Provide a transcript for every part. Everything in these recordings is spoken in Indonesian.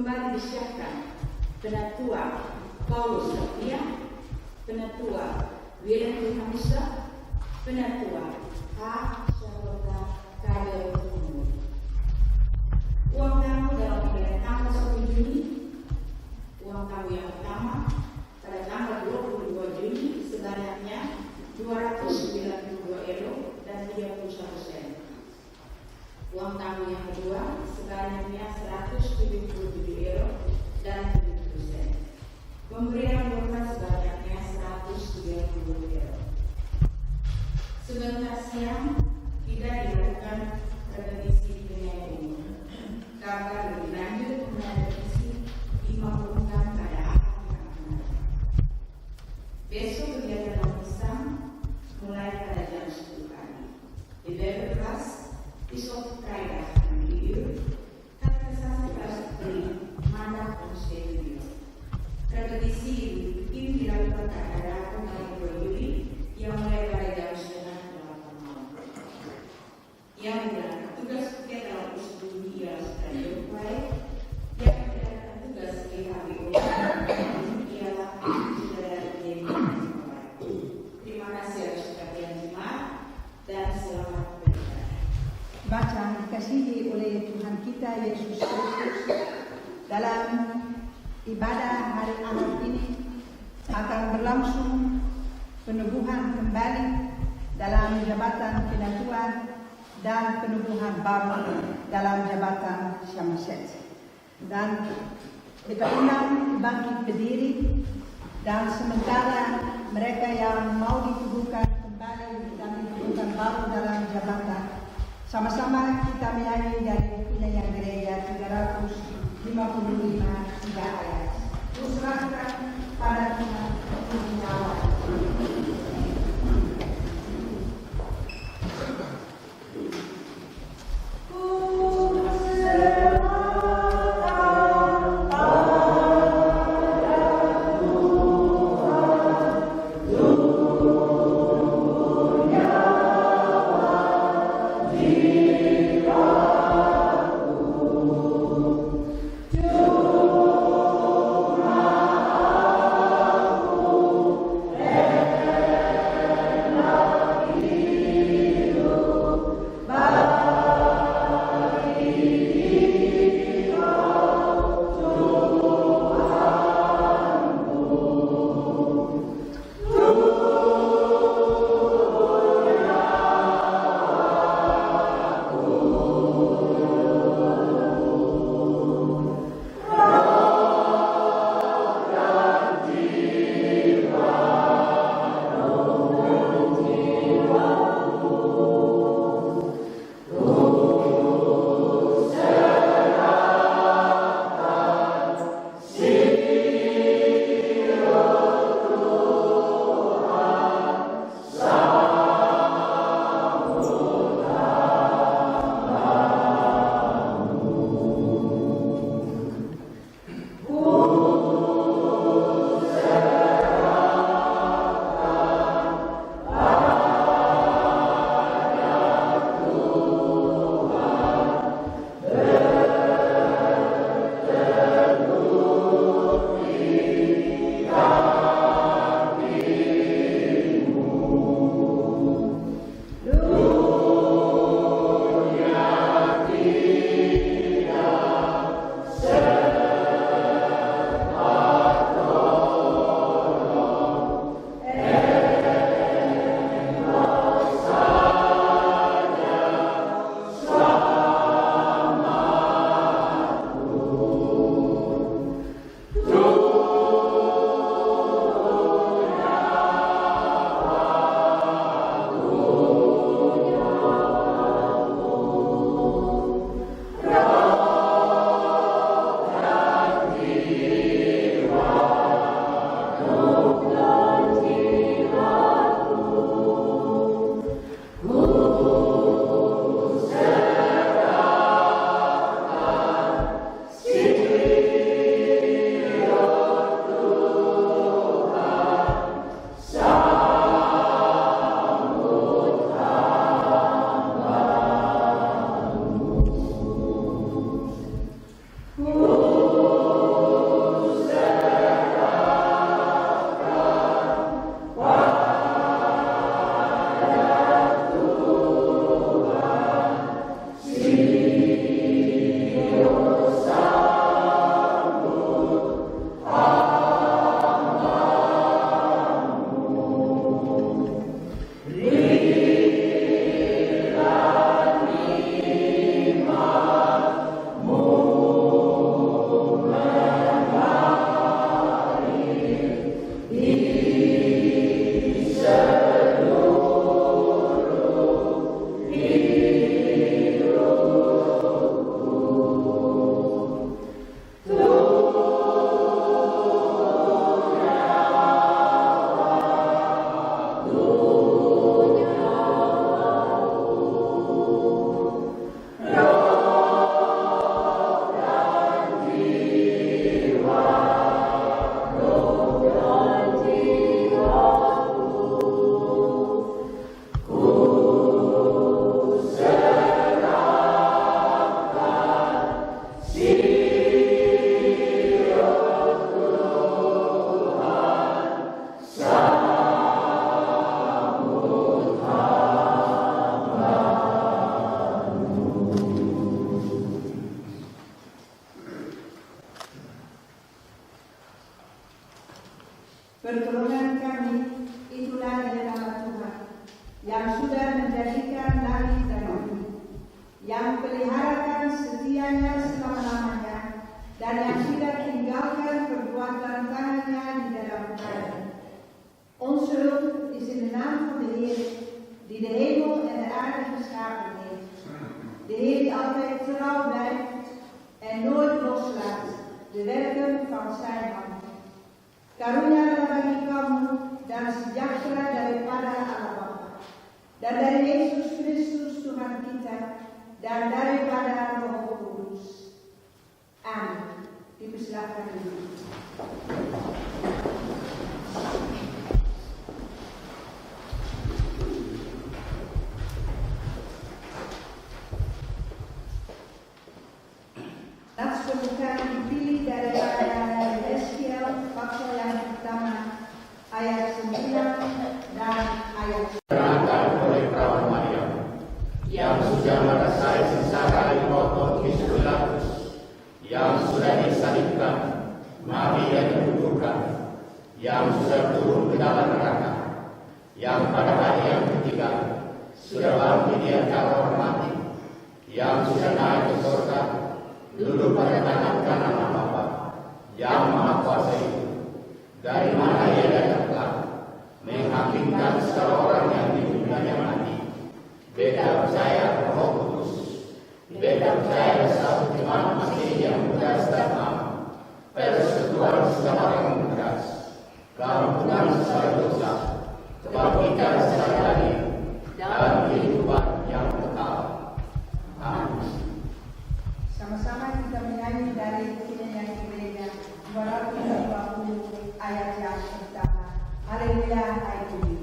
kembali disiapkan Penatua Paulus Satria, Penatua William Hamisa, Penatua H. Syarota Kader Umur. Uang tamu dalam pemilihan tanggal 1 Juni, uang tamu yang pertama pada tanggal 22 Juni sebanyaknya €292 dan 31 sen. Uang tamu yang kedua sebanyaknya €177 dan 70 sen. Pemberian bonus sebanyaknya €130. Sebentar siang tidak dilakukan repetisi pemilihan umum karena lebih lanjut repetisi dimaklumkan pada ahad yang akan datang. Besok kegiatan pemeriksaan mulai pada jam 10 pagi. Di Beberkas, di suatu kaidah video, kategorisasi seperti mandat konstitusi. Repetisi ini dilakukan pada tanggal 2 Juli yang mulai pada jam 7:30 malam. Yang menjalankan tugas sebagai dalam usul ialah stadion baik, yang menjalankan tugas sebagai HBO ialah saudara Demi. Terima kasih atas perhatian jemaat dan selamat beribadah. Bacaan dikasihi oleh Tuhan kita Yesus Kristus dalam ibadah hari Ahad ini akan berlangsung penubuhan kembali dalam jabatan penatua dan penubuhan baru dalam jabatan syamset. Dan kita undang bangkit berdiri, dan sementara mereka yang mau ditubuhkan kembali dan ditubuhkan baru dalam jabatan, sama-sama kita menyanyi dari penyanyian gereja 355 3 ayat. Serahkan pada Tuhan untuk menjawab. Oh dan menjadikan langit dan bumi, yang peliharakan setianya selama-lamanya, dan yang tidak tinggalkan perbuatan tangannya di dalam perkara. Ons hulp is in de naam van de Heer, die de hemel en de aarde geschapen heeft. De Heer die altijd trouw blijft en nooit loslaat de werken van zijn hand. Karunia bagi kamu dan sejahtera daripada Allah Bapa, dan dari Yesus Kristus Tuhan kita, dan daripada Roh Kudus. Amin. Dipersilakan dulu. Nats pembukaan dipilih daripada Yeskiel pasal yang pertama ayat 9 dan ayat 10. Terangkan oleh perawan Maria yang sudah merasai sengsara di bawah Pilatus, yang sudah disalibkan, mati dan dikuburkan, yang sudah turun ke dalam neraka, yang pada hari yang ketiga sudah bangkit di antara orang mati, yang sudah naik ke surga, duduk pada tangan kanan Allah Bapa, yang Maha Kuasa itu, dari mana ia datang, menghakimkan segala orang yang di dunia yang mati. Beda percaya Roh Kudus, beda percaya satu jemaat masih yang kudus dan am, persekutuan segala yang kudus, keampunan segala dosa, kebangkitan segala hari, dan kehidupan yang kekal. Amin. Sama-sama kita menyanyi dari nyanyi gereja 220 ayat yang pertama. Haleluya, hai Tuhan.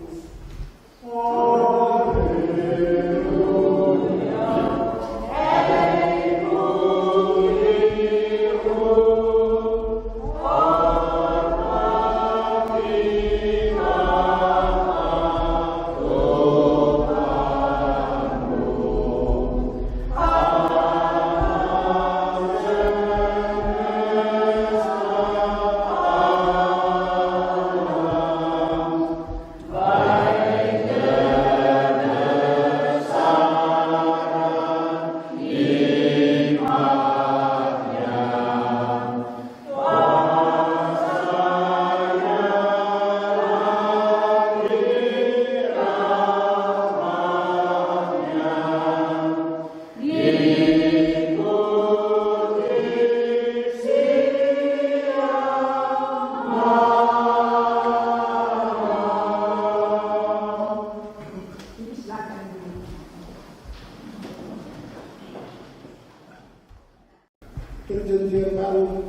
Perjanjian Baru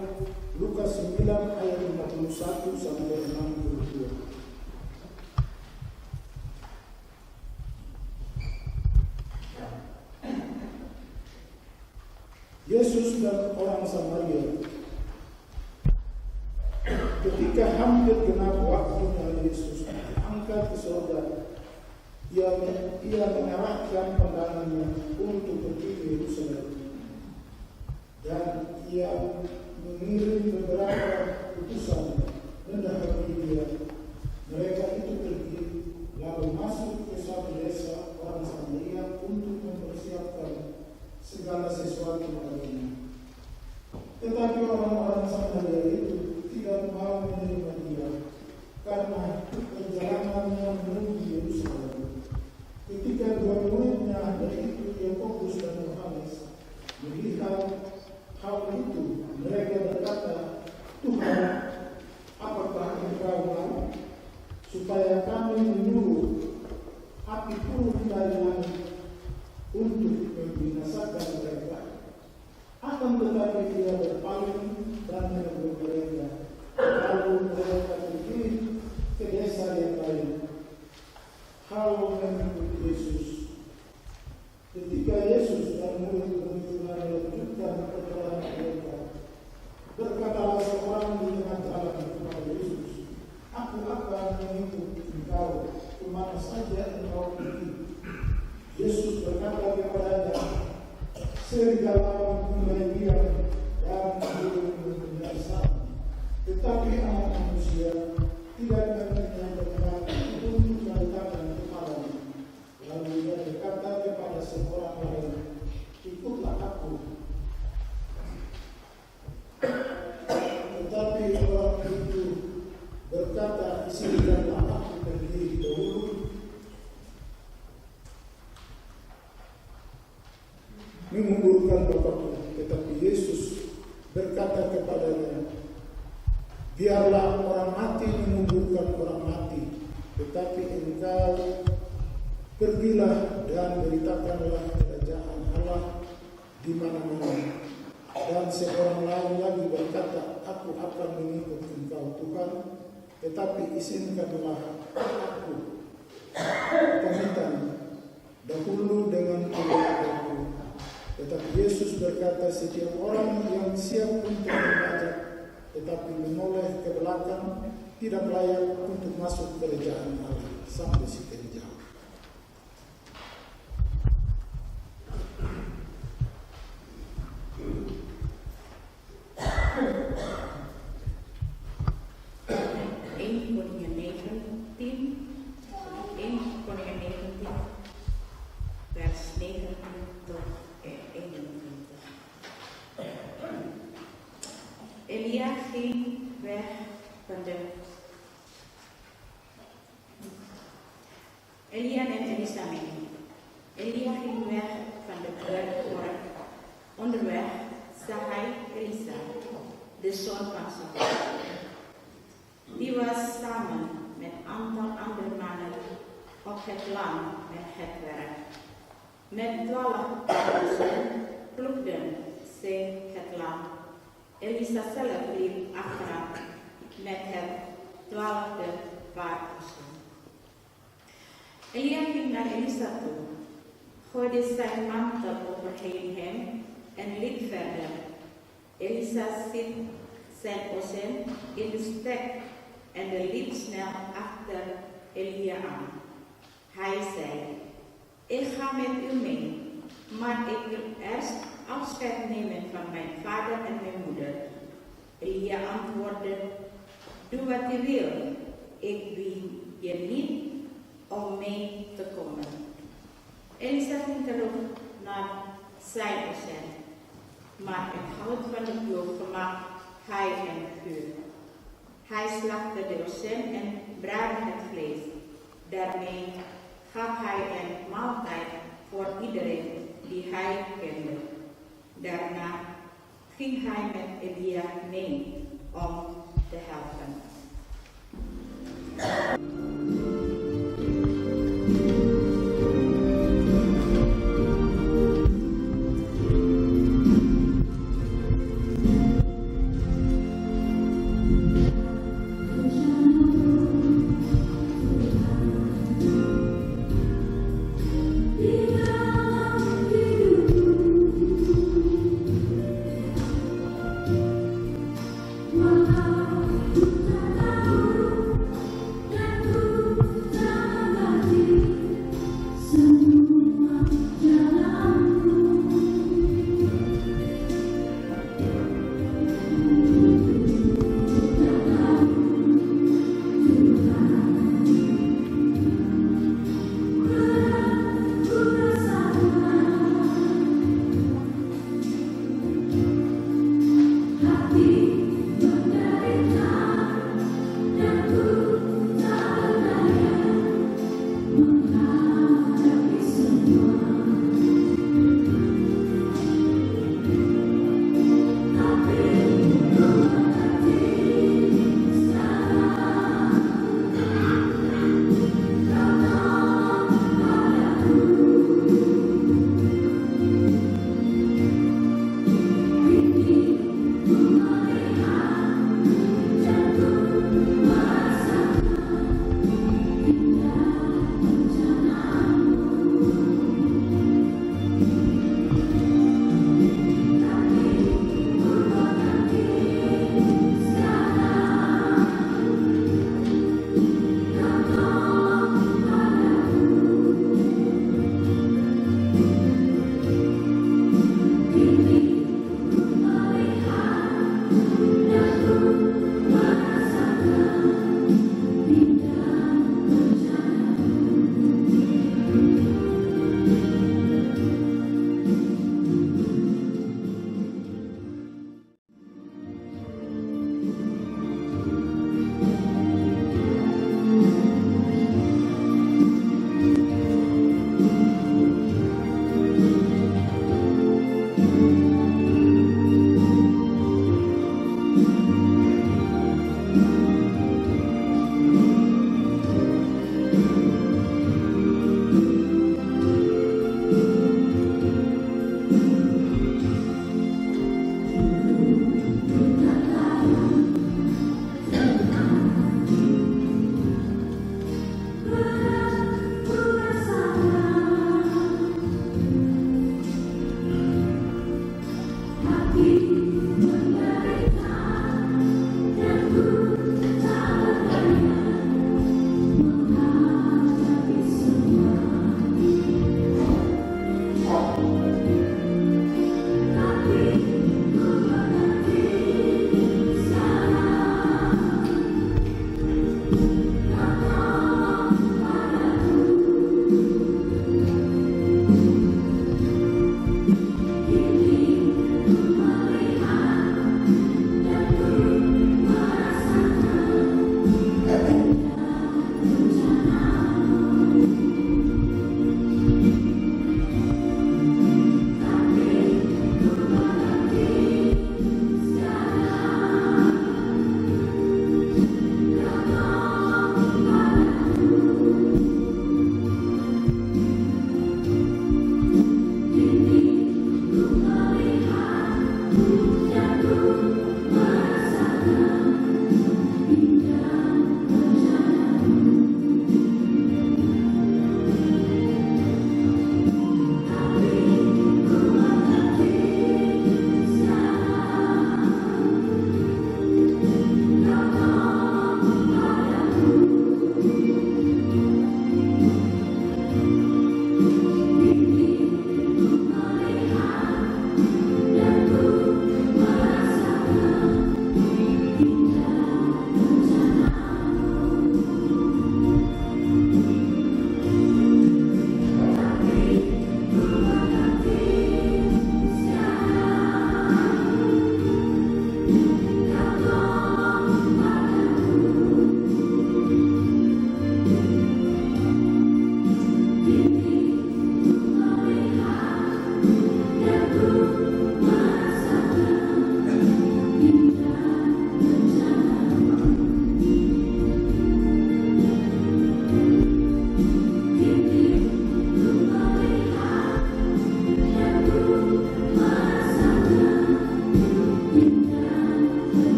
Lukas 9 ayat 41 sampai 62. Yesus dan orang Samaria. Ketika hampir genap waktunya Yesus angkat ke surga, ia mengarahkan pandangannya untuk pergi ke Yerusalem. Dan ia mengirim beberapa utusan mendahului dia. Mereka itu pergi lalu masuk ke suatu desa orang Samaria untuk mempersiapkan segala sesuatu baginya. Tetapi orang-orang Samaria itu tidak mau menerima dia karena perjalanannya menuju Yerusalem. Ketika dua muridnya yaitu Yakobus dan Yohanes melihat hal itu, mereka berkata, Tuhan, apakah Engkau mau supaya kami menyuruh api turun dari langit untuk membinasakan mereka? Akan tetapi dia berpaling dan menegur mereka. Lalu mereka pergi ke desa yang lain. Hal mengikuti Yesus. Ketika Yesus dan murid-muridnya melanjutkan perjalanan mereka, berkatalah seorang di tengah jalan kepada Yesus, Aku akan mengikuti Engkau kemana saja Engkau pergi. Yesus berkata kepadanya, Serigala mulai diam dan burung berbinasa, tetapi Anak Manusia tidak mempunyai tempat untuk meletakkan kepalanya. Lalu ia berkata kepada seorang lain, ikutlah aku. Tetapi orang itu berkata, izinkanlah aku pergi dahulu. Mengundurkan bapakku. Tetapi Yesus berkata kepadanya, biarlah orang mati mengundurkan orang mati, tetapi engkau pergilah dan beritakanlah kerajaan Allah di mana-mana. Dan seorang lain lagi berkata, aku akan mengikut engkau Tuhan, tetapi izinkanlah aku pamitan dahulu dengan keluargaku. Tetapi Yesus berkata, setiap orang yang siap untuk mengajak tetapi menoleh ke belakang tidak layak untuk masuk kerajaan Allah. Sampai sekian jauh. Vers 19 tot 21. Elia ging weg van de... Elia en Elisa mee. Elia ging weg van de berg. Onderweg zag hij Elisa, de zoon van Safat. Die was samen met een aantal andere mannen op het land met het werk. Met 12 mensen ploegden ze het land. Elisa zelf liep achteraan met het 12e paardje. Elia ging naar Elisa toe, gooide zijn mantel overheen hem en liep verder. Elisa zit zijn ossen in de stek en liep snel achter Elia aan. Hij zei, ik ga met u mee, maar ik wil eerst afscheid nemen van mijn vader en mijn moeder. Elia antwoordde, doe wat je wil, ik dwing je niet om mee te komen. Elisa ging terug naar zijn ossen, maar het hout van de ploeg vermaak hij en vuur. Hij slachtte de ossen en braadde het vlees. Daarmee gaf hij een maaltijd voor iedereen die hij kende. Daarna ging hij met Elia mee om te helpen. Wow.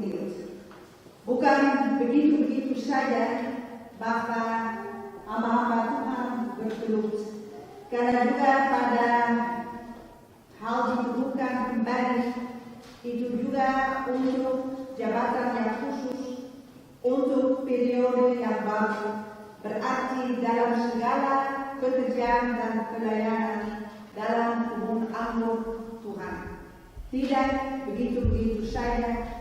Bukit. Bukan begitu-begitu saja, bahkan hamba-hamba Tuhan bergelut. Karena juga pada hal ditubuhkan kembali, itu juga untuk jabatan yang khusus, untuk periode yang baru, berarti dalam segala pekerjaan dan pelayanan dalam kebun anggur Tuhan. Tidak begitu-begitu saja,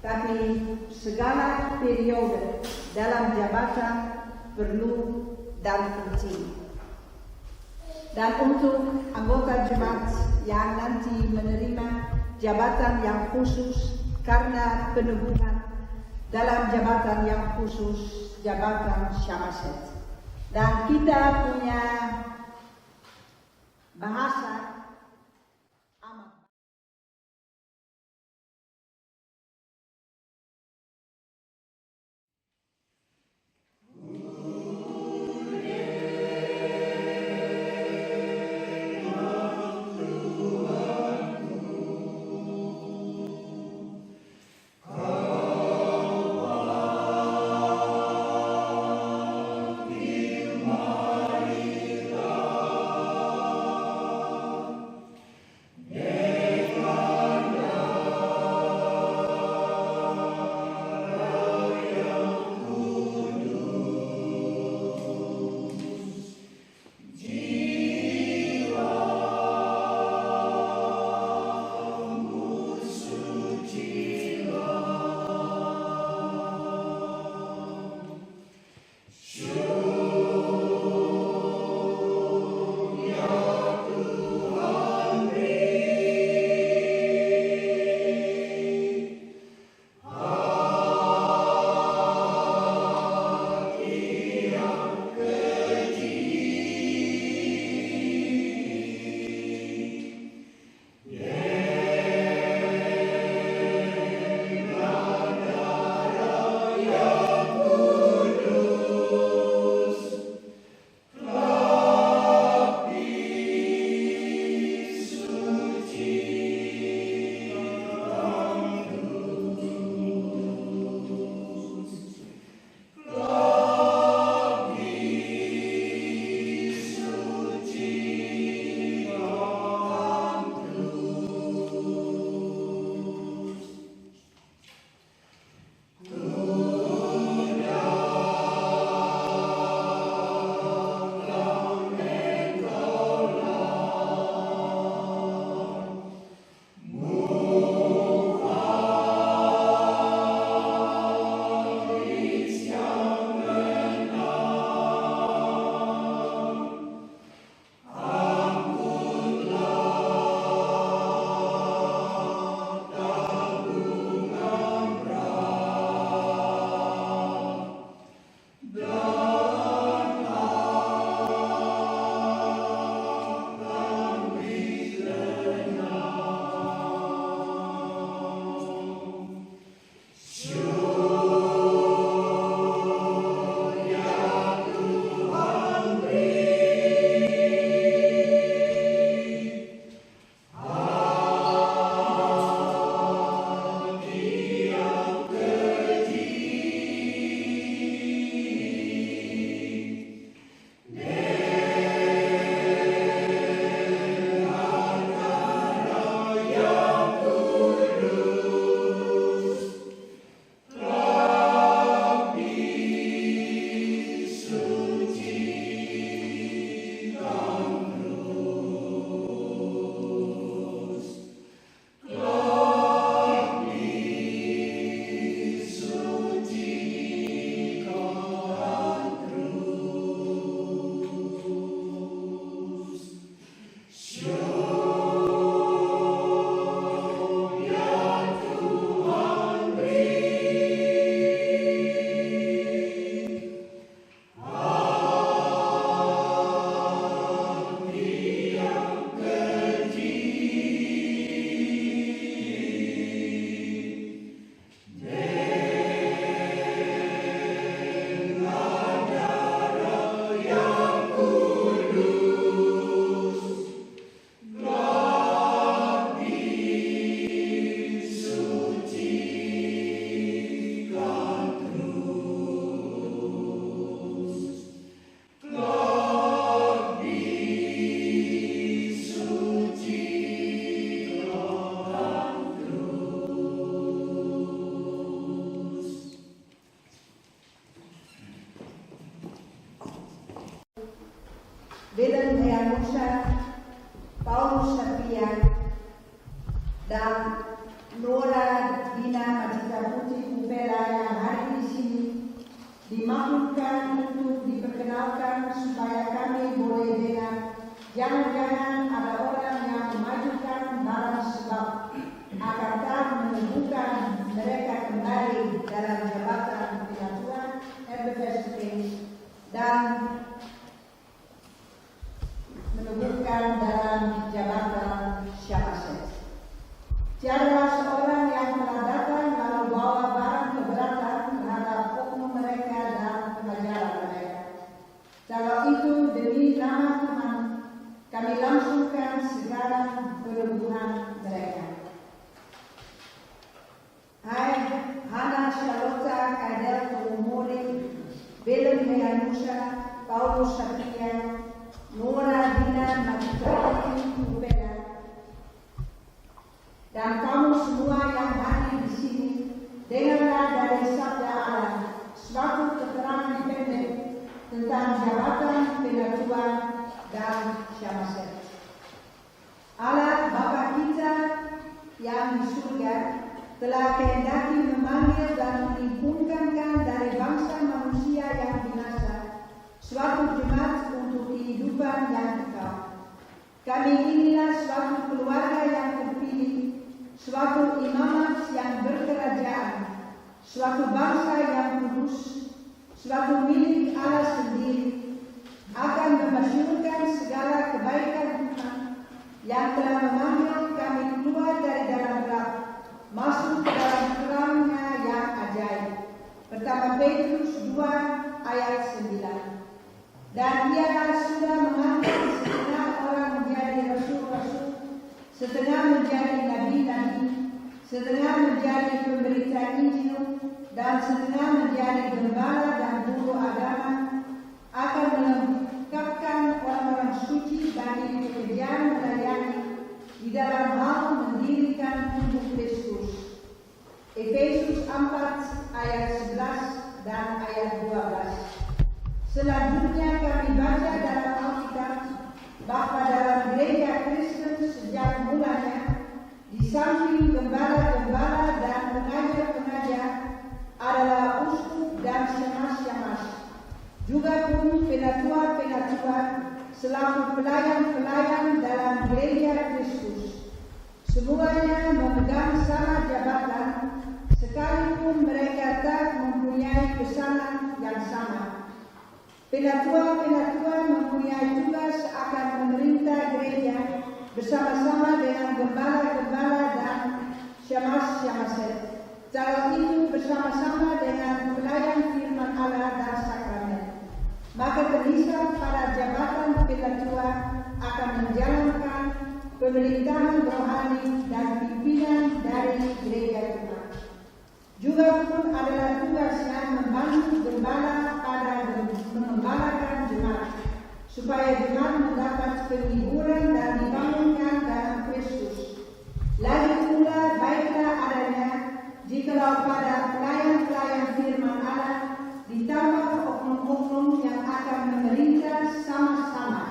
tapi segala periode dalam jabatan perlu dan penting. Dan untuk anggota jemaat yang nanti menerima jabatan yang khusus karena peneguhan dalam jabatan yang khusus, jabatan syamaset. Dan kita punya bahasa Meyanusa, Paulus Satria, dan Nora Dina Majita Putri Kupela yang hari di sini dimaklumkan untuk diperkenalkan supaya kami boleh dengar. Jangan-jangan ada orang yang memajukan barang sebab akan tak menemukan mereka kembali dalam jabatan penatuan Universitas dan menemukan dalam jabatan Syamaset. Tiada seorang yang telah datang lalu bawa barang keberatan terhadap oknum mereka dan pengajaran mereka. Kalau itu demi nama Tuhan, kami langsungkan segala peneguhan mereka. Hai Hana Charlotta Kadel Umuri, Belem Meyanusa, Paulus Satria, Nora Dina Majita Kupela, dan kamu semua yang hadir di sini, dengarlah dari sabda Allah suatu keterangan pendek tentang jabatan penatuan dan Syamaset. Allah Bapa kita yang di surga telah kehendaki memanggil dan menghimpunkan dari bangsa manusia yang binasa suatu jemaat untuk kehidupan yang kekal. Kami inilah suatu keluarga yang terpilih, suatu imamat yang berkerajaan, suatu bangsa yang kudus, suatu milik Allah sendiri, akan memasyurkan segala kebaikan Tuhan yang telah memanggil kami keluar dari dalam gelap, masuk ke dalam terangnya yang ajaib. Pertama Petrus 2 ayat 9. Dan Dia sudah mengangkat setengah orang menjadi rasul-rasul, setengah menjadi nabi-nabi, setengah menjadi pemberita Injil, dan setengah menjadi gembala dan guru agama, akan melengkapkan orang-orang suci bagi pekerjaan melayani di dalam hal mendirikan tubuh Kristus. Efesus 4 ayat 11 dan ayat 12. Selanjutnya kami baca dalam Alkitab bahwa dalam gereja Kristen sejak mulanya, di samping gembala-gembala dan pengajar-pengajar adalah uskup dan syamas-syamas, juga pun penatua-penatua selaku pelayan-pelayan dalam gereja Kristus. Semuanya memegang sama jabatan, sekalipun mereka tak mempunyai pesanan yang sama. Penatua-penatua mempunyai tugas akan memerintah gereja bersama-sama dengan gembala-gembala dan syamas-syamaset. Kalau itu bersama-sama dengan pelayan firman Allah dan sakramen. Maka terhisap pada jabatan penatua akan menjalankan pemerintahan rohani dan pimpinan dari gereja Tuhan. Juga pun adalah tugasnya membantu gembala pada mengembalakan jemaat, supaya jemaat mendapat penghiburan dan dibangunkan dalam Kristus. Lagi pula baiklah adanya jikalau pada pelayan-pelayan firman Allah ditambah oknum-oknum yang akan memerintah sama-sama,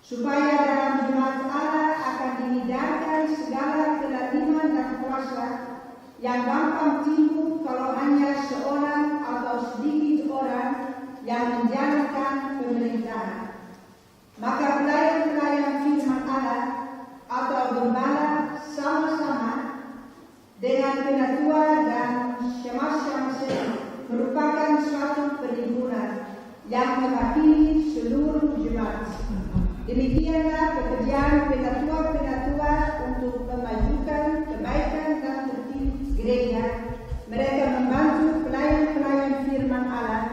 supaya dalam jemaat Allah akan dihindarkan segala kelaliman dan kuasa yang gampang timbul kalau hanya seorang atau sedikit orang yang menjalankan pemerintahan. Maka pelayan-pelayan firman Allah atau gembala sama-sama dengan penatua dan syamas-syamas merupakan suatu perhimpunan yang mewakili seluruh jemaat. Demikianlah pekerjaan penatua-penatua untuk memajukan kebaikan dan tertib gereja. Mereka membantu pelayan-pelayan firman Allah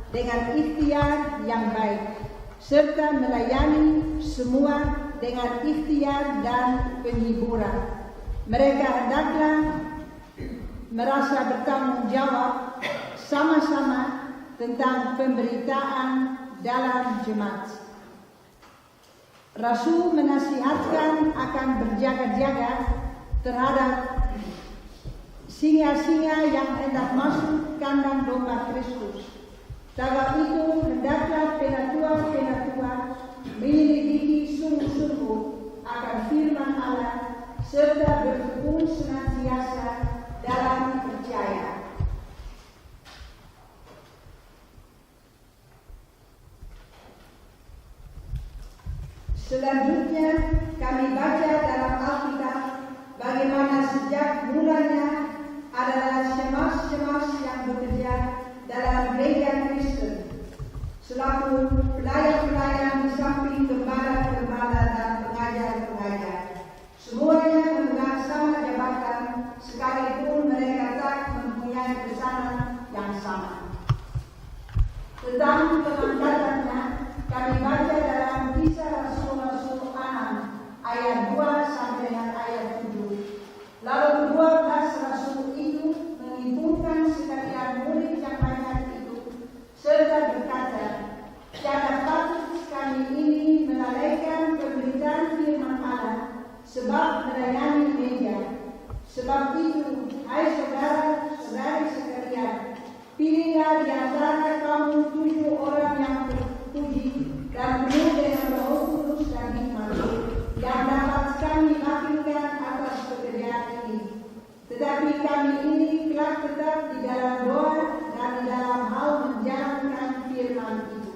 dengan ikhtiar yang baik, serta melayani semua dengan ikhtiar dan penghiburan. Mereka hendaklah merasa bertanggung jawab sama-sama tentang pemberitaan dalam jemaat. Rasul menasihatkan akan berjaga-jaga terhadap singa-singa yang hendak masuk kandang domba Kristus. Sebab itu hendaklah penatua-penatua menyelidiki sungguh-sungguh akan firman Allah serta bertekun senantiasa dalam percaya. Selanjutnya kami baca dalam Alkitab bagaimana sejak mulanya adalah syemasi-syemasi yang bekerja dalam gereja Kristen selaku pelayan-pelayan di samping gembala-gembala dan pengajar-pengajar. Semuanya memegang sama jabatan sekalipun mereka tak mempunyai pesanan yang sama. Tentang pengangkatannya kami baca dalam Kisah Rasul-Rasul 6 ayat 2 sampai dengan ayat 7. Lalu 12 rasul itu menghitungkan sekalian murid yang banyak itu serta berkata, "Tidak patut kami ini melalaikan pemberitaan firman Allah sebab melayani meja. Sebab itu, hai saudara-saudari sekalian, pilihlah di antara kamu 7 orang yang terpuji dan penuh dengan Roh Kudus dan hikmat, yang dapat kami wakilkan atas pekerjaan ini. Tetapi kami ini telah tetap di dalam doa dan di dalam hal menjalankan firman itu.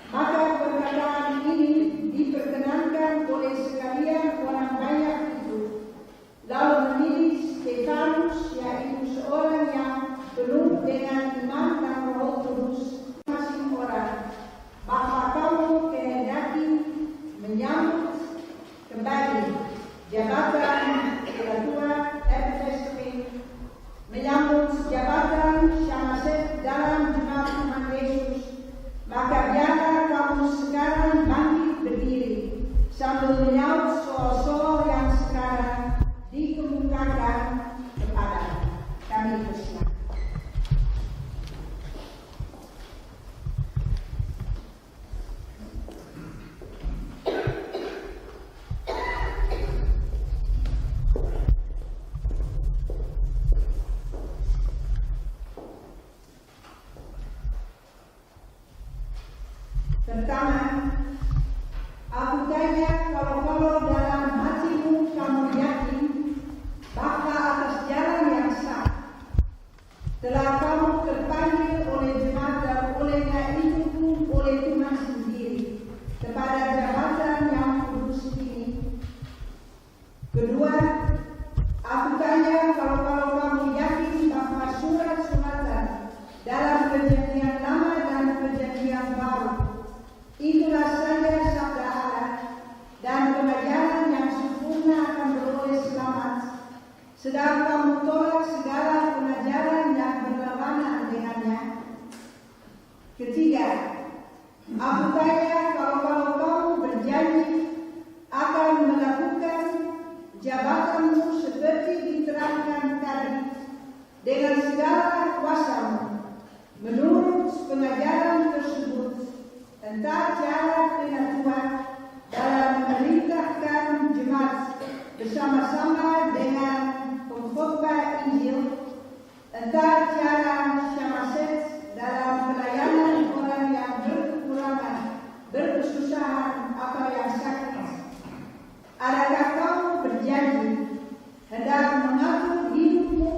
Maka perkataan ini diperkenankan oleh sekalian orang banyak itu, lalu memilih Stefanus, yaitu seorang yang penuh dengan iman dan Roh Kudus, masing orang, bahwa kamu kehendaki menyambut kembali jabatan ketua FSP, menyambut jabatan syamaset dalam jemaat Tuhan Yesus. Maka biarlah kamu sekarang bangkit berdiri sambil menyaut soal-soal yang sekarang dikemukakan kepada kami bersama. Pertama, aku tanya, kalau dalam hatimu kamu yakin bahwa atas jalan yang sah telah kamu terpanggil oleh jemaat dan olehnya itu pun oleh Tuhan sendiri kepada jabatan yang kudus ini. Kedua, aku tanya, kalau kamu yakin bahwa surat-suratan dalam perjanjian lama dan perjanjian baru itulah saja sabda Allah dan pengajaran yang sempurna akan beroleh selamat, sedang kamu tolak segala pengajaran yang berlawanan dengannya. Ketiga, aku tanya, kalau kamu berjanji akan melakukan jabatanmu seperti diterangkan tadi dengan segala kuasamu menurut pengajaran tersebut, entah cara penyatuan dalam memerintahkan jemaat bersama-sama dengan pengkhotbah Injil, entah cara syamaset dalam pelayanan orang yang berkekurangan, berkesusahan atau yang sakit. Adakah kamu berjanji hendak mengatur hidupmu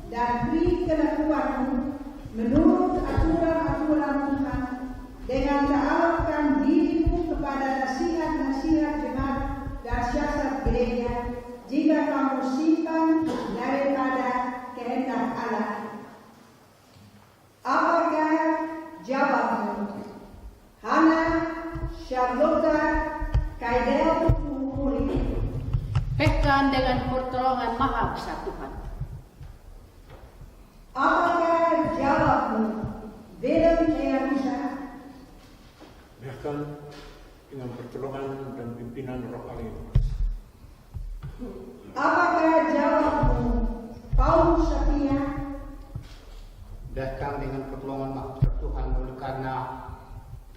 dan beri kelakuanmu menurut aturan-aturan Tuhan dengan ta'alukkan dirimu kepada nasihat-nasihat jemaat dan syiasat gereja jika kamu simpan daripada kehendak Allah? Apakah jawabmu? Hana, Charlotta, Kaidel, Muri. Pehkan dengan pertolongan Maha Besar Tuhan. Apakah jawabmu? Willem Eamusa. Bahkan dengan pertolongan dan pimpinan Roh Allah. Apakah jawabmu? Paulus Sapia. Bahkan dengan pertolongan Maha Besar Tuhan, oleh karena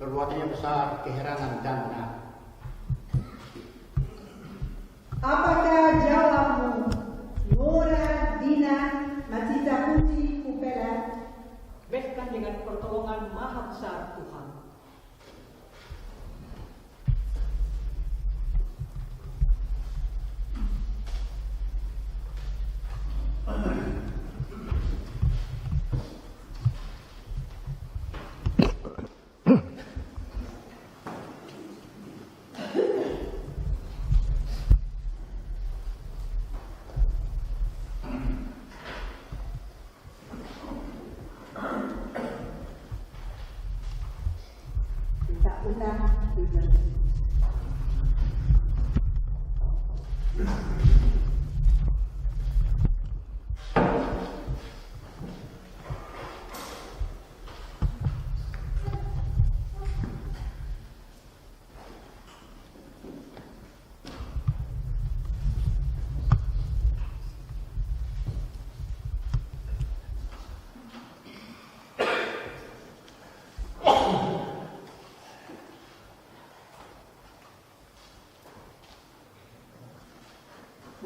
perbuatannya besar, keheranan dan benar. Apakah jawabmu? Nora Dina Matita Putri Kupela. Bahkan dengan pertolongan Maha Besar Tuhan.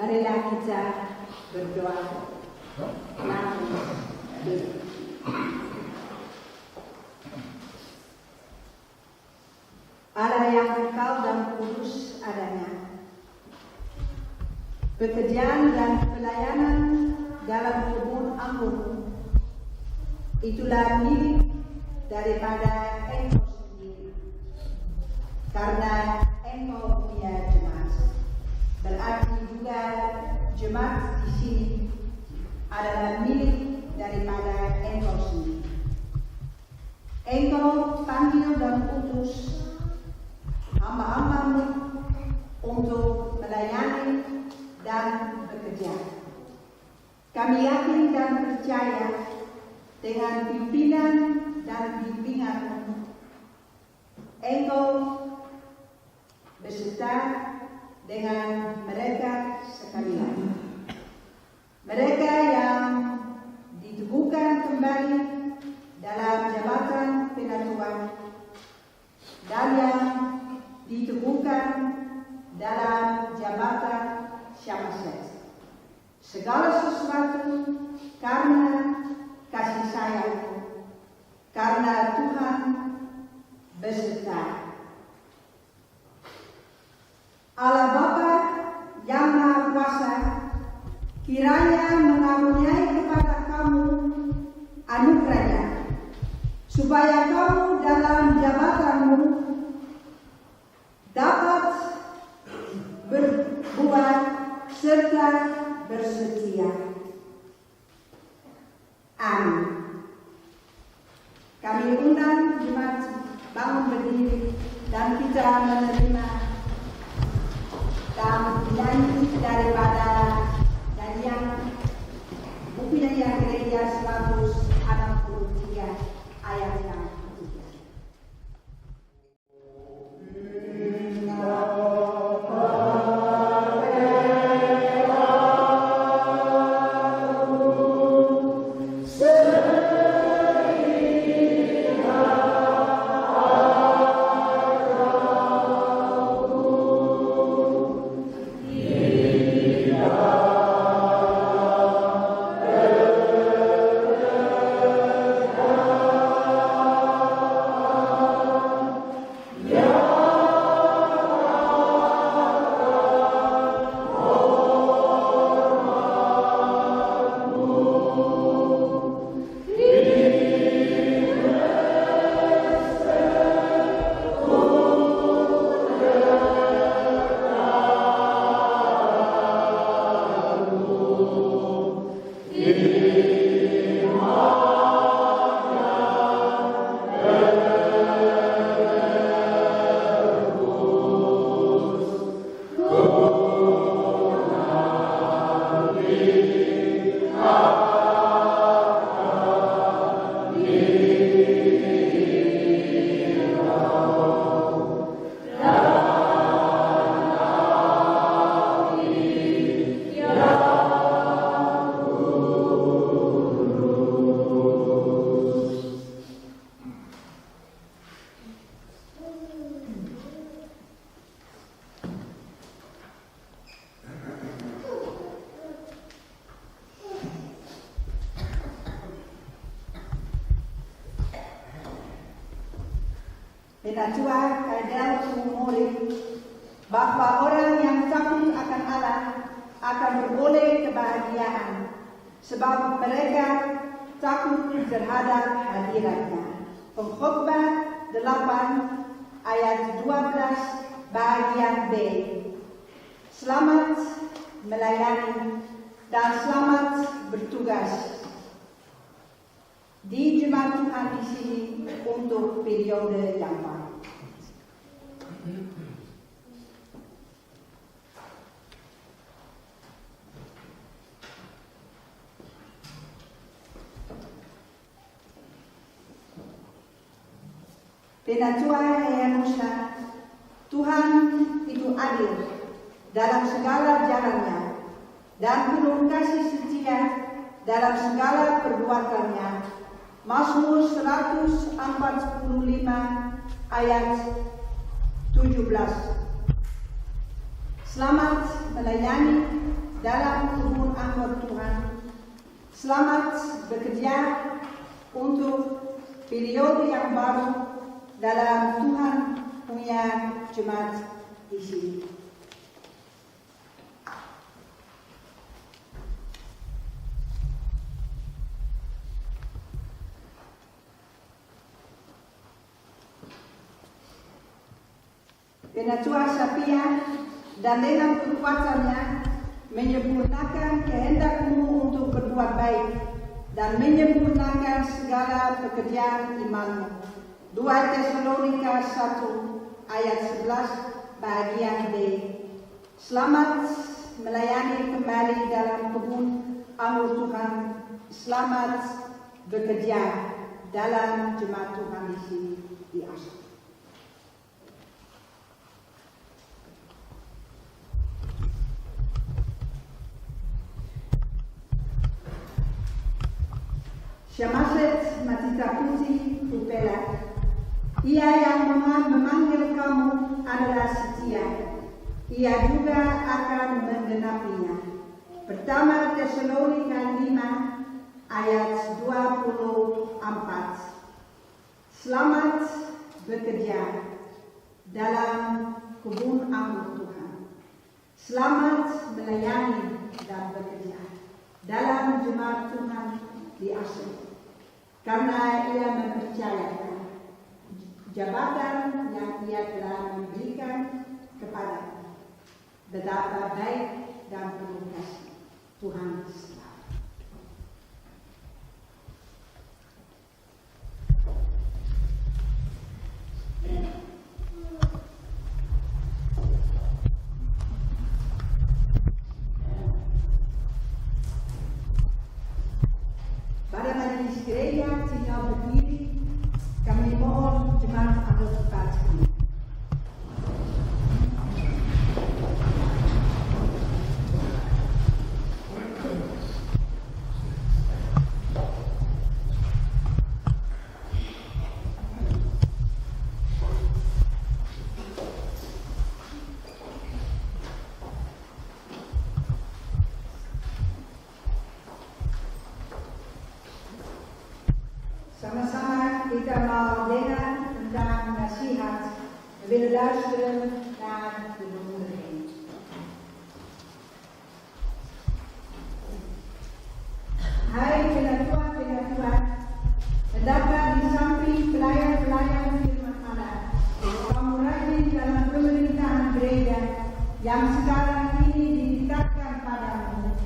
Marilah kita berdoa. Allah yang kekal dan kudus adanya, pekerjaan dan pelayanan dalam kebun anggur itulah milik daripada Engkau sendiri, karena Engkau punya jemaat. Berarti juga jemaat di sini adalah milik daripada Engkau sendiri. Engkau panggil dan utus hamba-hambamu untuk melayani dan bekerja. Kami yakin dan percaya dengan pimpinan dan bimbinganmu, Engkau beserta dengan mereka sekalian. Mereka yang diteguhkan kembali dalam jabatan penatuan dan yang diteguhkan dalam jabatan syamaset. Segala sesuatu karena kasih sayang, karena Tuhan beserta. Allah Bapa yang Maha Kuasa kiranya mengaruniai kepada kamu anugerahnya, supaya kamu dalam jabatanmu dapat berbuat serta bersetia. Amin. Kami undang jemaat bangun berdiri dan kita menerima dan nyanyi daripada nyanyian buku nyanyian gereja 163 ayat 63. Penatua Kardinal Sumori bahwa orang yang takut akan Allah akan beroleh kebahagiaan, sebab mereka takut terhadap hadiratnya. Pengkhotbah 8 ayat 12 bagian B. Selamat melayani dan selamat bertugas di jemaat Tuhan di sini untuk periode yang baru. Penatua Eyang Musa, Tuhan itu adil dalam segala jalannya dan penuh kasih setia dalam segala perbuatannya. Mazmur 145 ayat 17. Selamat melayani dalam kebun anggur Tuhan. Selamat bekerja untuk periode yang baru dalam Tuhan punya jemaat di sini. Penatua Sapia dan dengan kekuatannya menyempurnakan kehendakmu untuk berbuat baik dan menyempurnakan segala pekerjaan imanmu. 2 Tesalonika 1 ayat 11 bagian B. Selamat melayani kembali dalam kebun anggur Tuhan. Selamat bekerja dalam jemaat Tuhan di sini di Asia. Syamaset Matita Putih Rupela. Ia yang memanggil kamu adalah setia. Ia juga akan menggenapinya. Pertama Tesalonika 5 ayat 24. Selamat bekerja dalam kebun anggur Tuhan. Selamat melayani dan bekerja dalam jemaat Tuhan di Asia. Karena ia mempercayakan jabatan yang ia telah memberikan kepada betapa baik dan penuh kasih Tuhan selalu. Para majelis gereja tinggal berdiri, kami mohon jemaat anggur cepat. Sama-sama kita mau dengar tentang nasihat, willen luisteren naar de bemoediging. Hai penatua, hendaklah di samping pelayan-pelayan firman Allah, kamu rajin dalam pemerintahan gereja yang sekarang ini ditetapkan padamu.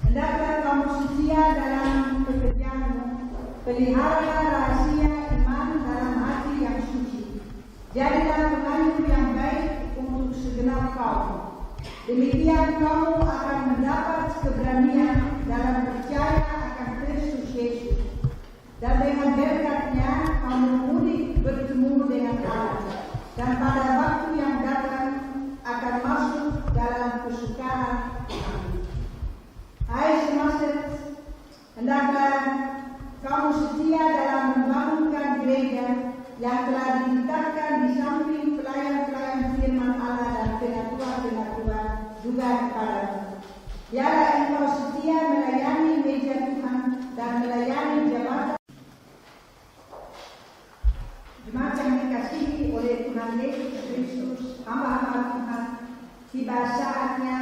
Hendaklah kamu setia dalam pekerjaanmu. Pelihara rahasia iman dalam hati yang suci. Jadilah penganjur yang baik untuk segenap kaum. Demikian kamu akan mendapat keberanian dalam percaya akan Kristus Yesus. Dan dengan berkat-Nya kamu mudik bertemu dengan Allah. Dan pada waktu yang datang akan masuk dalam kesukaan. Hai Syamaset, hendaklah kamu setia dalam membangunkan gereja yang telah ditetapkan di samping pelayan-pelayan firman Allah dan penatua-penatua juga kepadamu. Biarlah engkau setia melayani meja Tuhan dan melayani jabatan. Jemaat yang dikasihi oleh Tuhan Yesus Kristus, hamba-hamba Tuhan, tiba saatnya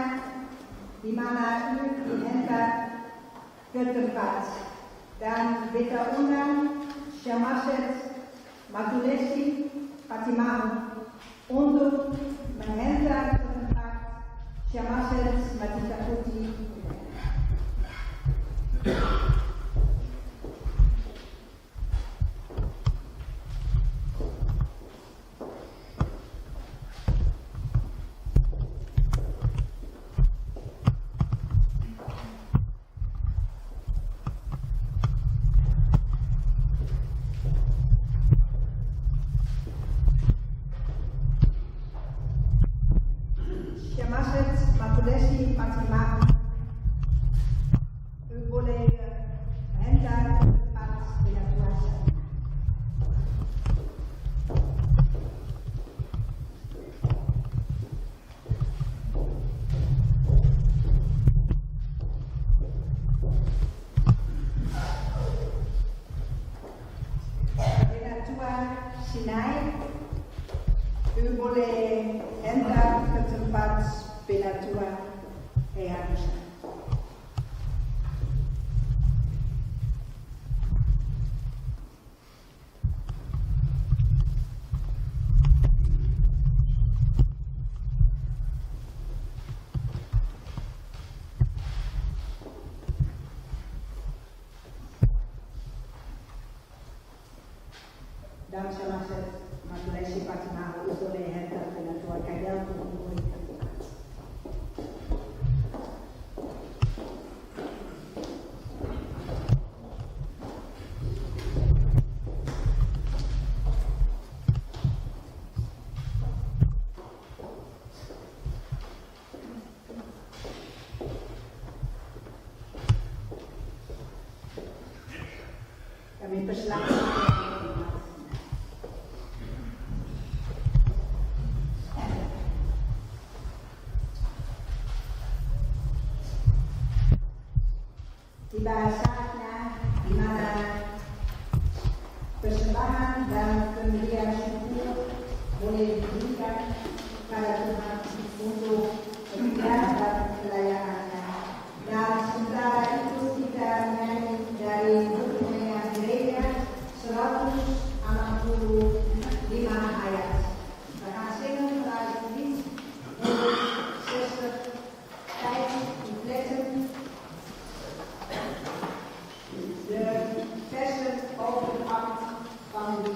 di mana ia dihentak ke tempat. Dan beta undang Syamaset Matulesi Patimahu untuk menghentak ke tempat Syamaset Matita Putih. Syamaset Matulesi Patimahu. U boleh dankzij Maturesi Patinaho itu leher dan tua kaya untuk memberikan Tuhan. Kami persilakan. Tiba saatnya di mana persembahan dan pemberian syukur boleh diberikan pada Tuhan untuk kerja dan pelayanannya. Dan sementara itu kita menyanyi dari buku yang gereja 165 ayat. Berhasil melalui ini untuk Sister Clayton the presence of the heart from the